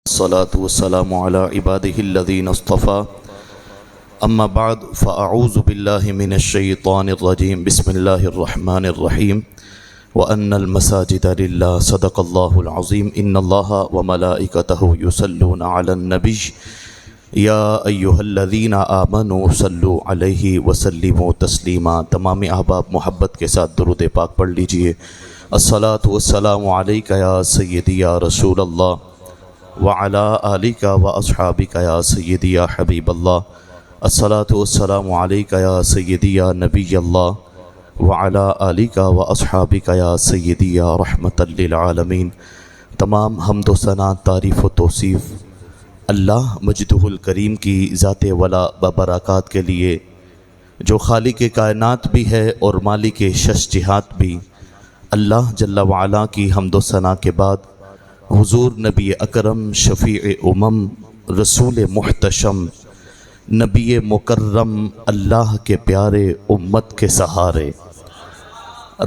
الصلاة والسلام على عباده الذين اصطفى اما بعد فاعوذ بالله من الشيطان الرجيم بسم الله الرحمن الرحيم وان المساجد لله صدق الله العظيم ان الله وملائكته يصلون على النبي یا ایھا الذین آمنوا صلوا علیہ وسلموا تسلیما۔ تمام احباب محبت کے ساتھ درود پاک پڑھ لیجئے۔ الصلاۃ والسلام علیک یا سیدی یا رسول اللہ وعلی آلک واصحابک یا سیدی یا حبیب اللہ۔ الصلاۃ والسلام علیک یا سیدی یا نبی اللہ وعلی آلک واصحابک یا سیدی یا رحمۃ للعالمین۔ تمام حمد و ثنا، تعریف و توصیف اللہ مجدہ الکریم کی ذات ولا ببرکات کے لیے، جو خالق کائنات بھی ہے اور مالک شش جہات بھی۔ اللہ جل وعلا کی حمد و ثنا کے بعد حضور نبی اکرم، شفیع امم، رسول محتشم، نبی مکرم، اللہ کے پیارے، امت کے سہارے،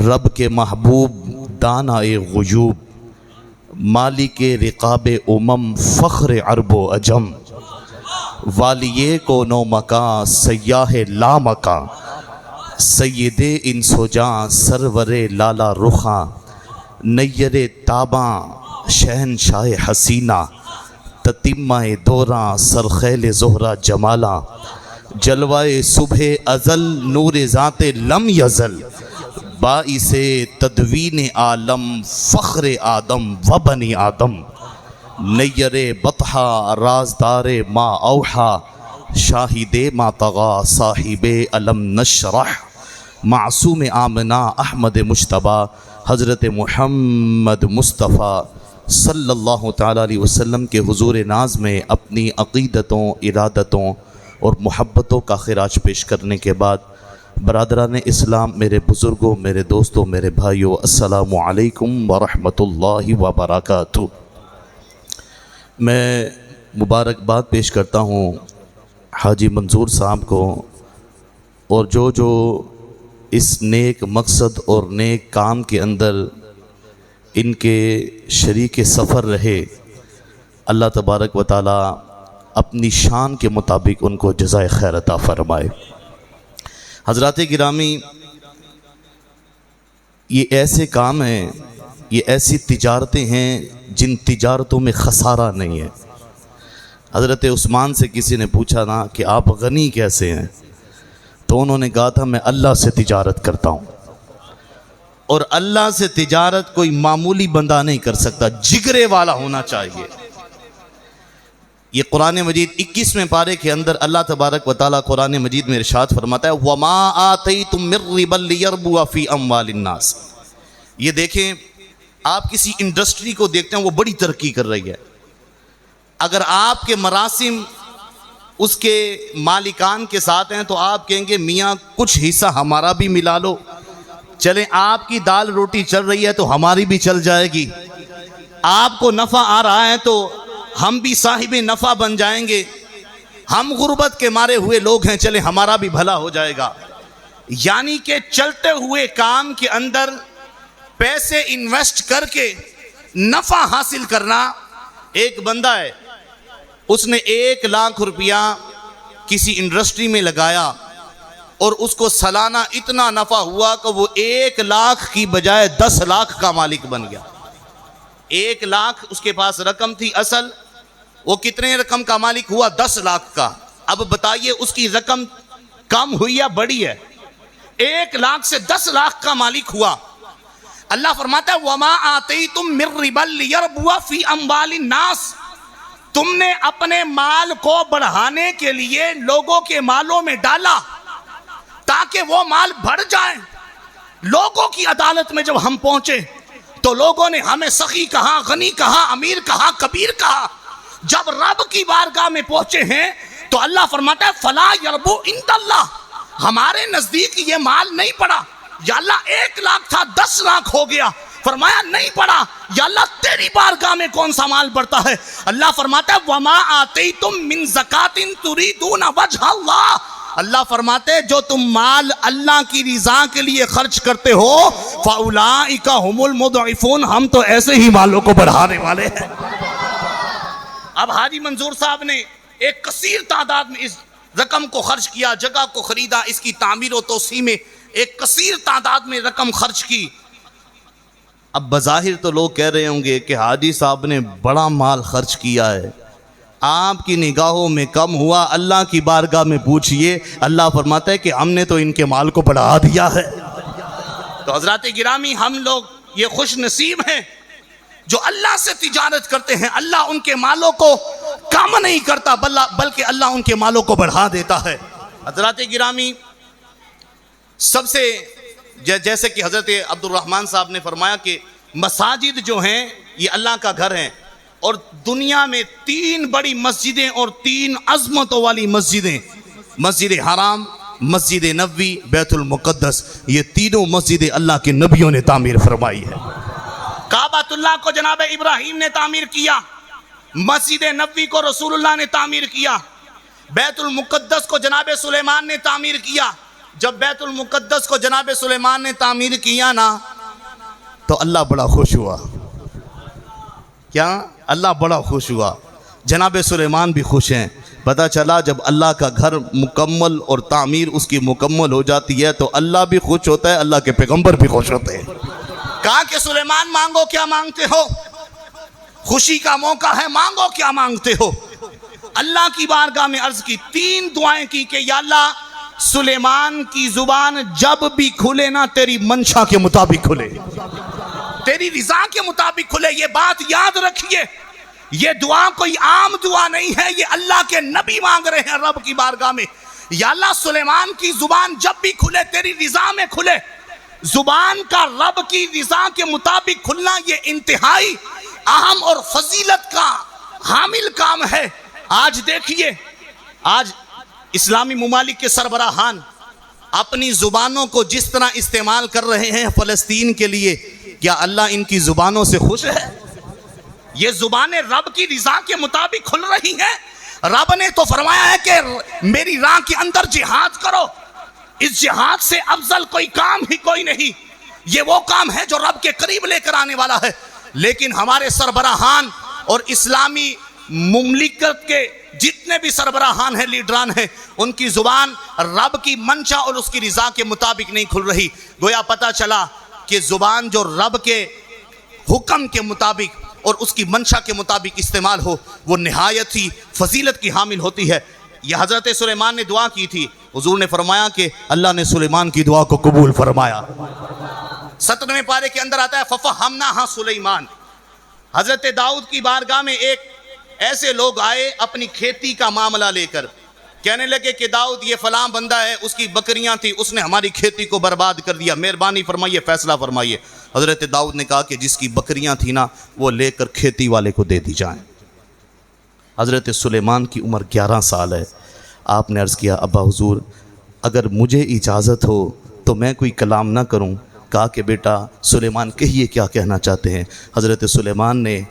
رب کے محبوب، دانائے غیوب، مالک رقاب امم، فخر عرب و عجم، والیے کو نو مکاں، سیاہ لا مکاں، سید انس و جاں، سرور لالا رخاں، نیر تاباں، شہنشاہ حسینہ، تتمہ دوراں، سرخیل زہرہ جمالاں، جلوہ صبح ازل، نور ذات لم یزل، باعث تدوین عالم، فخر آدم و بنی آدم، نیر بطحہ، رازدار ما اوحا، شاہد ما طغا، صاحب علم نشرح، معصوم آمنہ، احمد مجتبیٰ، حضرت محمد مصطفیٰ صلی اللہ تعالیٰ علیہ وسلم کے حضور ناز میں اپنی عقیدتوں، ارادتوں اور محبتوں کا خراج پیش کرنے کے بعد، برادران اسلام، میرے بزرگوں، میرے دوستوں، میرے بھائیوں، السلام علیکم ورحمۃ اللہ وبرکاتہ۔ میں مبارکباد پیش کرتا ہوں حاجی منظور صاحب کو، اور جو اس نیک مقصد اور نیک کام کے اندر ان کے شریک سفر رہے، اللہ تبارک و تعالی اپنی شان کے مطابق ان کو جزائے خیر عطا فرمائے۔ حضرات گرامی، یہ ایسے کام ہیں، یہ ایسی تجارتیں ہیں جن تجارتوں میں خسارہ نہیں ہے۔ حضرت عثمان سے کسی نے پوچھا نا کہ آپ غنی کیسے ہیں، تو انہوں نے کہا تھا میں اللہ سے تجارت کرتا ہوں، اور اللہ سے تجارت کوئی معمولی بندہ نہیں کر سکتا، جگرے والا ہونا چاہیے۔ یہ قرآن مجید 21ویں پارے کے اندر اللہ تبارک و تعالیٰ قرآن مجید میں ارشاد فرماتا ہے وَمَا آتَيْتُم مِّن رِّبًا لِّيَرْبُوَ فِي أَمْوَالِ النَّاسِ۔ یہ دیکھیں، آپ کسی انڈسٹری کو دیکھتے ہیں وہ بڑی ترقی کر رہی ہے، اگر آپ کے مراسم اس کے مالکان کے ساتھ ہیں تو آپ کہیں گے میاں کچھ حصہ ہمارا بھی ملا لو، چلیں آپ کی دال روٹی چل رہی ہے تو ہماری بھی چل جائے گی، آپ کو نفع آ رہا ہے تو ہم بھی صاحب نفع بن جائیں گے، ہم غربت کے مارے ہوئے لوگ ہیں، چلیں ہمارا بھی بھلا ہو جائے گا۔ یعنی کہ چلتے ہوئے کام کے اندر پیسے انویسٹ کر کے نفع حاصل کرنا۔ ایک بندہ ہے، اس نے 1 لاکھ روپیہ کسی انڈسٹری میں لگایا اور اس کو سالانہ اتنا نفع ہوا کہ وہ 1 لاکھ کی بجائے 10 لاکھ کا مالک بن گیا۔ 1 لاکھ اس کے پاس رقم تھی اصل، وہ کتنے رقم کا مالک ہوا؟ 10 لاکھ کا۔ اب بتائیے اس کی رقم کم ہوئی یا بڑی ہے؟ 1 لاکھ سے 10 لاکھ کا مالک ہوا۔ اللہ فرماتا ہے وَمَا آتَيْتُم مِّن رِّبًا لِّيَرْبُوَ فِي أَمْوَالِ النَّاسِ۔ تم نے اپنے مال کو بڑھانے کے لیے لوگوں کے مالوں میں ڈالا تاکہ وہ مال بڑھ جائیں۔ لوگوں کی عدالت میں جب ہم پہنچے تو لوگوں نے ہمیں سخی کہا، غنی کہا، امیر کہا، کبیر کہا۔ جب رب کی بارگاہ میں پہنچے ہیں تو اللہ فرماتا ہے فَلَا يَرْبُو عِندَ اللَّهِ، ہمارے نزدیک یہ مال نہیں پڑا۔ یا اللہ 1 لاکھ تھا 10 لاکھ ہو گیا، فرمایا نہیں پڑا۔ یا اللہ تیری بارگاہ میں کون سا مال بڑھتا ہے؟ اللہ فرماتا ہے وَمَا آتَيْتُم مِّن زَكَاةٍ تُرِيدُونَ وَجْهَ اللَّهِ۔ اللہ فرماتے جو تم مال اللہ کی رضا کے لیے خرچ کرتے ہو فَأُولَئِكَ هُمُ الْمُضْعِفُونَ، ہم تو ایسے ہی مالوں کو بڑھانے والے ہیں۔ اب حاجی منظور صاحب نے ایک کثیر تعداد میں اس رقم کو خرچ کیا، جگہ کو خریدا، اس کی تعمیر و توسیع میں ایک کثیر تعداد میں رقم خرچ کی۔ اب بظاہر تو لوگ کہہ رہے ہوں گے کہ حاجی صاحب نے بڑا مال خرچ کیا ہے، آپ کی نگاہوں میں کم ہوا، اللہ کی بارگاہ میں پوچھئے، اللہ فرماتا ہے کہ ہم نے تو ان کے مال کو بڑھا دیا ہے۔ تو حضرات گرامی، ہم لوگ یہ خوش نصیب ہیں جو اللہ سے تجارت کرتے ہیں، اللہ ان کے مالوں کو کم نہیں کرتا بلکہ اللہ ان کے مالوں کو بڑھا دیتا ہے۔ حضرات گرامی، سب سے جیسے کہ حضرت عبد الرحمن صاحب نے فرمایا کہ مساجد جو ہیں یہ اللہ کا گھر ہیں، اور دنیا میں 3 بڑی مسجدیں اور 3 عظمتوں والی مسجدیں، مسجد حرام، مسجد نبوی، بیت المقدس، یہ تینوں مسجدیں اللہ کے نبیوں نے تعمیر فرمائی ہے۔ کعبۃ اللہ کو جناب ابراہیم نے تعمیر کیا، مسجد نبوی کو رسول اللہ نے تعمیر کیا، بیت المقدس کو جناب سلیمان نے تعمیر کیا۔ جب بیت المقدس کو جناب سلیمان نے تعمیر کیا نا تو اللہ بڑا خوش ہوا۔ کیا؟ اللہ بڑا خوش ہوا، جناب سلیمان بھی خوش ہیں۔ پتہ چلا جب اللہ کا گھر مکمل اور تعمیر اس کی مکمل ہو جاتی ہے تو اللہ بھی خوش ہوتا ہے، اللہ کے پیغمبر بھی خوش ہوتے ہیں۔ کہا کہ سلیمان مانگو کیا مانگتے ہو، خوشی کا موقع ہے، مانگو کیا مانگتے ہو۔ اللہ کی بارگاہ میں عرض کی، 3 دعائیں کی کہ یا اللہ سلیمان کی زبان جب بھی کھلے نا تیری منشا کے مطابق کھلے، تیری رضا کے مطابق کھلے۔ یہ بات یاد رکھیے، یہ دعا کوئی عام دعا نہیں ہے، یہ اللہ کے نبی مانگ رہے ہیں رب کی بارگاہ میں۔ یا اللہ سلیمان کی زبان جب بھی کھلے تیری رضا میں کھلے۔ زبان کا رب کی رضا کے مطابق کھلنا یہ انتہائی اہم اور فضیلت کا حامل کام ہے۔ آج دیکھیے، آج اسلامی ممالک کے سربراہان اپنی زبانوں کو جس طرح استعمال کر رہے ہیں فلسطین کے لیے، کیا اللہ ان کی زبانوں سے خوش ہے؟ یہ زبانیں رب کی رضا کے مطابق کھل رہی ہیں۔ رب نے تو فرمایا ہے کہ میری راہ کے اندر جہاد کرو، اس جہاد سے افضل کوئی کام ہی کوئی نہیں، یہ وہ کام ہے جو رب کے قریب لے کر آنے والا ہے۔ لیکن ہمارے سربراہان اور اسلامی مملکت کے جتنے بھی سربراہان ہیں، لیڈران ہیں، ان کی زبان رب کی منشا اور اس کی رضا کے مطابق نہیں کھل رہی۔ گویا پتہ چلا کہ زبان جو رب کے حکم کے مطابق اور اس کی منشا کے مطابق استعمال ہو وہ نہایت ہی فضیلت کی حامل ہوتی ہے۔ یہ حضرت سلیمان نے دعا کی تھی، حضور نے فرمایا کہ اللہ نے سلیمان کی دعا کو قبول فرمایا۔ 17ویں پارے کے اندر آتا ہے فَفَهَّمْنَاهَا سلیمان۔ حضرت داؤد کی بارگاہ میں ایک ایسے لوگ آئے اپنی کھیتی کا معاملہ لے کر، کہنے لگے کہ داؤد یہ فلاں بندہ ہے، اس کی بکریاں تھی، اس نے ہماری کھیتی کو برباد کر دیا، مہربانی فرمائیے فیصلہ فرمائیے۔ حضرت داؤد نے کہا کہ جس کی بکریاں تھی نا وہ لے کر کھیتی والے کو دے دی جائیں۔ حضرت سلیمان کی عمر 11 سال ہے۔ آپ نے عرض کیا ابا حضور اگر مجھے اجازت ہو تو میں کوئی کلام نہ کروں؟ کہا کہ بیٹا سلیمان کہیے کیا کہنا چاہتے ہیں۔ حضرت سلیمان نے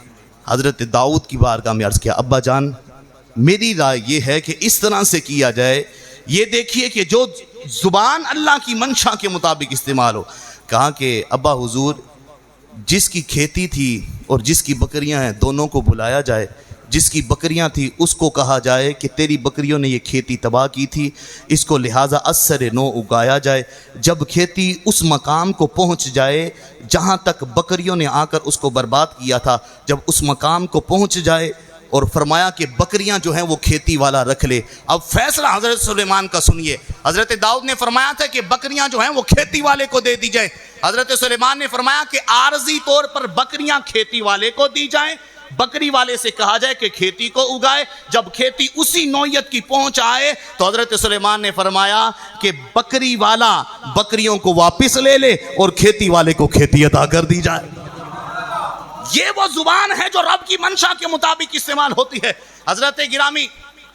حضرت داؤد کی بارگاہ میں عرض کیا ابا جان میری رائے یہ ہے کہ اس طرح سے کیا جائے، یہ دیکھیے کہ جو زبان اللہ کی منشا کے مطابق استعمال ہو۔ کہا کہ ابا حضور جس کی کھیتی تھی اور جس کی بکریاں ہیں دونوں کو بلایا جائے، جس کی بکریاں تھی اس کو کہا جائے کہ تیری بکریوں نے یہ کھیتی تباہ کی تھی، اس کو لہٰذا اثر نو اگایا جائے۔ جب کھیتی اس مقام کو پہنچ جائے جہاں تک بکریوں نے آ کر اس کو برباد کیا تھا، جب اس مقام کو پہنچ جائے اور فرمایا کہ بکریاں جو ہیں وہ کھیتی والا رکھ لے۔ اب فیصلہ حضرت سلیمان کا سنیے۔ حضرت داؤد نے فرمایا تھا کہ بکریاں جو ہیں وہ کھیتی والے کو دے دی جائیں۔ حضرت سلیمان نے فرمایا کہ عارضی طور پر بکریاں کھیتی والے کو دی جائیں، بکری والے سے کہا جائے کہ کھیتی کو اگائے۔ جب کھیتی اسی نوعیت کی پہنچ آئے تو حضرت سلیمان نے فرمایا کہ بکری والا بکریوں کو واپس لے لے اور کھیتی والے کو کھیتی عطا کر دی جائے۔ یہ وہ زبان ہے جو رب کی منشا کے مطابق استعمال ہوتی ہے۔ حضرت گرامی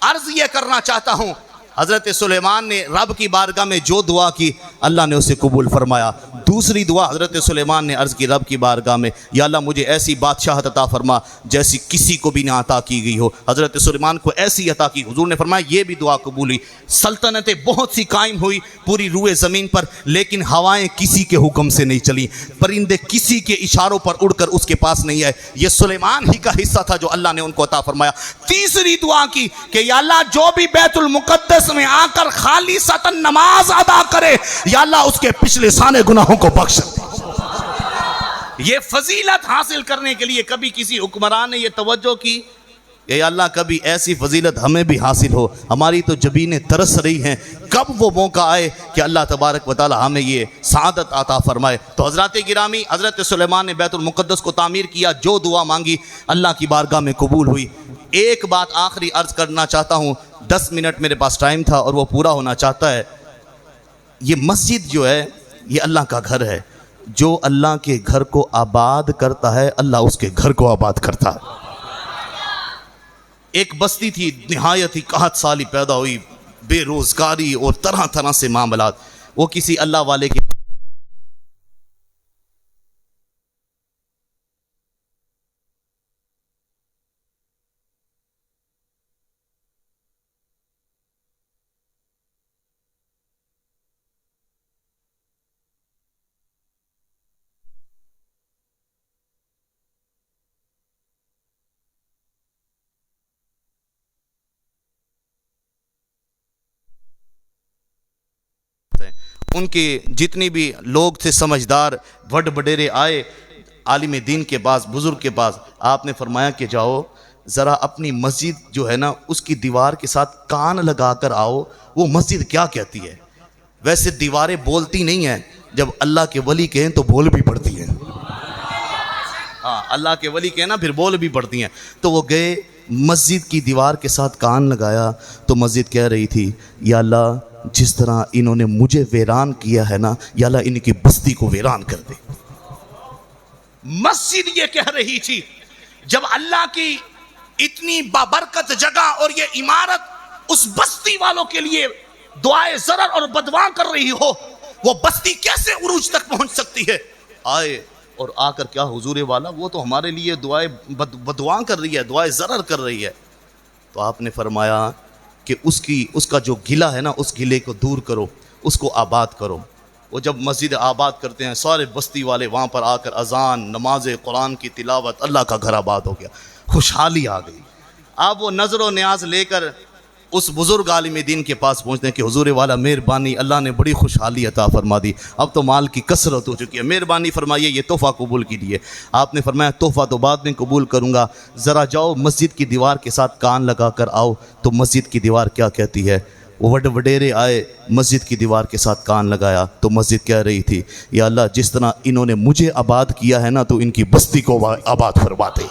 عرض یہ کرنا چاہتا ہوں حضرت سلیمان نے رب کی بارگاہ میں جو دعا کی اللہ نے اسے قبول فرمایا۔ دوسری دعا حضرت سلیمان نے عرض کی رب کی بارگاہ میں، یا اللہ مجھے ایسی بادشاہت عطا فرما جیسی کسی کو بھی نہ عطا کی گئی ہو۔ حضرت سلیمان کو ایسی عطا کی، حضور نے فرمایا یہ بھی دعا قبول ہوئی۔ سلطنتیں بہت سی قائم ہوئی پوری روئے زمین پر، لیکن ہوائیں کسی کے حکم سے نہیں چلی، پرندے کسی کے اشاروں پر اڑ کر اس کے پاس نہیں آئے۔ یہ سلیمان ہی کا حصہ تھا جو اللہ نے ان کو عطا فرمایا۔ تیسری دعا کی کہ یا اللہ جو بھی بیت المقدس میں آ کر خالصتاً نماز ادا کرے، یا اللہ اس کے پچھلے سارے گناہوں کو بخش دے۔ یہ فضیلت حاصل کرنے کے لیے کبھی کسی حکمران نے یہ توجہ کی کہ یا اللہ کبھی ایسی فضیلت ہمیں بھی حاصل ہو؟ ہماری تو جبینیں ترس رہی ہیں کب وہ موقع آئے کہ اللہ تبارک و تعالی ہمیں یہ سعادت عطا فرمائے۔ تو حضرات گرامی، حضرت سلیمان نے بیت المقدس کو تعمیر کیا، جو دعا مانگی اللہ کی بارگاہ میں قبول ہوئی۔ ایک بات آخری عرض کرنا چاہتا ہوں، 10 منٹ میرے پاس ٹائم تھا اور وہ پورا ہونا چاہتا ہے۔ یہ مسجد جو ہے یہ اللہ کا گھر ہے، جو اللہ کے گھر کو آباد کرتا ہے اللہ اس کے گھر کو آباد کرتا ہے۔ ایک بستی تھی، نہایت ہی قحط سالی پیدا ہوئی، بے روزگاری اور طرح طرح سے معاملات۔ وہ کسی اللہ والے کے ان کے جتنی بھی لوگ تھے سمجھدار وڈ وڈیرے آئے عالم دین کے پاس، بزرگ کے پاس۔ آپ نے فرمایا کہ جاؤ ذرا اپنی مسجد جو ہے نا اس کی دیوار کے ساتھ کان لگا کر آؤ، وہ مسجد کیا کہتی ہے۔ ویسے دیواریں بولتی نہیں ہیں، جب اللہ کے ولی کہیں تو بول بھی پڑتی ہیں۔ ہاں، اللہ کے ولی کہیں نا پھر بول بھی پڑتی ہیں۔ تو وہ گئے، مسجد کی دیوار کے ساتھ کان لگایا تو مسجد کہہ رہی تھی یا اللہ جس طرح انہوں نے مجھے ویران کیا ہے نا، یا اللہ ان کی بستی کو ویران کر دے۔ مسجد یہ کہہ رہی تھی جب اللہ کی اتنی بابرکت جگہ اور یہ عمارت اس بستی والوں کے لیے دعائے ضرر اور بددعا کر رہی ہو، وہ بستی کیسے عروج تک پہنچ سکتی ہے؟ آئے اور آ کر کیا حضور والا وہ تو ہمارے لیے دعائے بددعا کر رہی ہے، دعائے ضرر کر رہی ہے۔ تو آپ نے فرمایا کہ اس کا جو گلہ ہے نا اس گلے کو دور کرو، اس کو آباد کرو۔ وہ جب مسجد آباد کرتے ہیں سارے بستی والے وہاں پر آ کر اذان، نماز قرآن کی تلاوت، اللہ کا گھر آباد ہو گیا، خوشحالی آ گئی۔ آپ وہ نظر و نیاز لے کر اس بزرگ عالم دین کے پاس پہنچتے ہیں کہ حضور والا مہربانی، اللہ نے بڑی خوشحالی عطا فرما دی، اب تو مال کی کثرت ہو چکی ہے، مہربانی فرمائیے یہ تحفہ قبول کیجیے۔ آپ نے فرمایا تحفہ تو بعد میں قبول کروں گا، ذرا جاؤ مسجد کی دیوار کے ساتھ کان لگا کر آؤ تو مسجد کی دیوار کیا کہتی ہے۔ وہ وڈ وڈیرے آئے، مسجد کی دیوار کے ساتھ کان لگایا تو مسجد کہہ رہی تھی یا اللہ جس طرح انہوں نے مجھے آباد کیا ہے نا تو ان کی بستی کو آباد فرما دے۔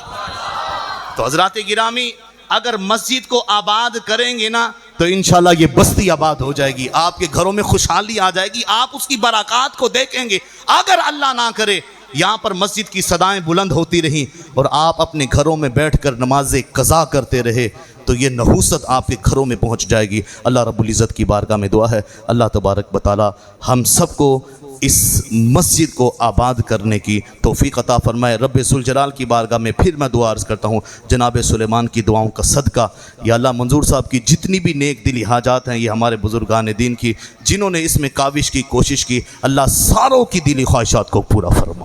تو حضرات گرامی، اگر مسجد کو آباد کریں گے نا تو انشاءاللہ یہ بستی آباد ہو جائے گی، آپ کے گھروں میں خوشحالی آ جائے گی، آپ اس کی برکات کو دیکھیں گے۔ اگر اللہ نہ کرے یہاں پر مسجد کی صدائیں بلند ہوتی رہیں اور آپ اپنے گھروں میں بیٹھ کر نماز قضا کرتے رہے تو یہ نحوست آپ کے گھروں میں پہنچ جائے گی۔ اللہ رب العزت کی بارگاہ میں دعا ہے اللہ تبارک و تعالی ہم سب کو اس مسجد کو آباد کرنے کی توفیق عطا فرمائے۔ رب ذوالجلال کی بارگاہ میں پھر میں دعا عرض کرتا ہوں جناب سلیمان کی دعاؤں کا صدقہ، یا اللہ منظور صاحب کی جتنی بھی نیک دلی حاجات ہیں، یہ ہمارے بزرگان دین کی جنہوں نے اس میں کاوش کی کوشش کی، اللہ ساروں کی دلی خواہشات کو پورا فرما۔